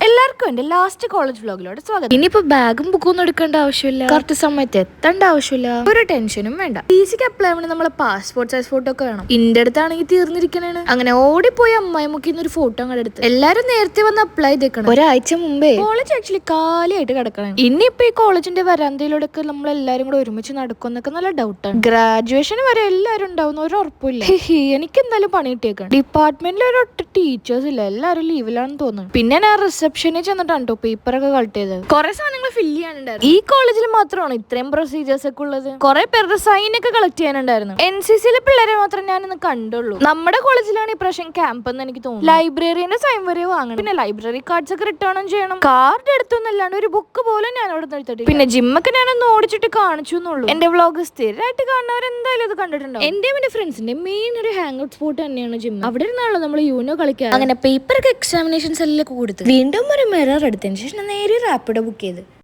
എല്ലാവർക്കും എന്റെ last college വ്ലോഗിലോട് സ്വാഗതം. ഇനിയിപ്പോ ബാഗും ബുക്കൊന്നും എടുക്കേണ്ട ആവശ്യമില്ല, കറക്റ്റ് സമയത്ത് എത്തേണ്ട ആവശ്യമില്ല, ഒരു ടെൻഷനും വേണ്ട. ഈസിക്ക് അപ്ലൈ ആവണേ നമ്മളെ പാസ്പോർട്ട് സൈസ് ഫോട്ടോ ഒക്കെ വേണം. ഇന്റെ അടുത്താണെങ്കിൽ തീർന്നിരിക്കണേണ്. അങ്ങനെ ഓടിപ്പോയി അമ്മായി മുക്കിന്ന് ഒരു ഫോട്ടോ അങ്ങോട്ട് എടുത്ത് എല്ലാരും നേരത്തെ വന്ന് അപ്ലൈ ചെയ്തേക്കണം. ഒരാഴ്ച മുമ്പേ കോളേജ് ആക്ച്വലി കാലിയായിട്ട് കിടക്കണം. ഇനിയിപ്പോ ഈ കോളേജിന്റെ വരാന്തയിലൂടെ ഒക്കെ നമ്മൾ എല്ലാരും കൂടെ ഒരുമിച്ച് നടക്കുന്നൊക്കെ നല്ല ഡൗട്ടാണ്. ഗ്രാജുവേഷന് വരെ എല്ലാരും ഉണ്ടാവുന്ന ഒരു ഉറപ്പില്ല. എനിക്ക് എന്തായാലും പണി കിട്ടിയേക്കാണ്. ഡിപ്പാർട്ട്മെന്റിൽ ഒരു ഒറ്റ ടീച്ചേഴ്സ് ഇല്ല, എല്ലാരും ലീവിലാണെന്ന് തോന്നുന്നു. പിന്നെ ഞാൻ റിസപ്ഷനിൽ ചെന്നിട്ടാണ് പേപ്പറൊക്കെ കളക്ട് ചെയ്തത്. കുറെ സാധനങ്ങൾ ഫില്ല് ചെയ്യാനുണ്ടായിരുന്നു. ഈ കോളേജിൽ മാത്രമാണ് ഇത്രയും പ്രൊസീജിയേഴ്സ് ഒക്കെ ഉള്ളത്. കുറെ പേരുടെ സൈൻ ഒക്കെ കളക്ട് ചെയ്യാനുണ്ടായിരുന്നു. NCCയിലെ പിള്ളേരെ മാത്രം ഞാൻ ഇന്ന് കണ്ടുള്ളൂ. നമ്മുടെ കോളേജിലാണ് ഈ പ്രാവശ്യം ക്യാമ്പ് എന്ന് എനിക്ക് തോന്നുന്നു. ലൈബ്രറിന്റെ സൈൻ വരെ വാങ്ങണം. പിന്നെ ലൈബ്രറി കാർഡ്സ് ഒക്കെ റിട്ടേൺ ചെയ്യണം. കാർഡ് എടുത്തൊന്നല്ലാണ്ട് ഒരു ബുക്ക് പോലും ഞാൻ അവിടെ എടുത്തിട്ട്. പിന്നെ ജിമ്മൊക്കെ ഞാനൊന്ന് ഓടിച്ചിട്ട് കാണിച്ചു എന്നുള്ളൂ. എന്റെ വ്ളോഗ് സ്ഥിരമായിട്ട് കാണുന്നവർ എന്തായാലും ഇത് കണ്ടിട്ടുണ്ടാവും. എന്റെയും എന്റെ ഫ്രണ്ട്സിന്റെ മെയിൻ ഒരു ഹാങ് ഔട്ട് സ്പോട്ട് തന്നെയാണ് ജിം. അവിടെ ഇരുന്നാണല്ലോ നമ്മൾ യൂനോ കളിക്കുക. അങ്ങനെ പേപ്പറൊക്കെ എക്സാമിനേഷൻസ് എല്ലാം കൊടുത്ത് വീണ്ടും ഒരു മിറർ എടുത്തതിന് ശേഷം നേരെ റാപ്പിഡോ ബുക്ക് ചെയ്ത്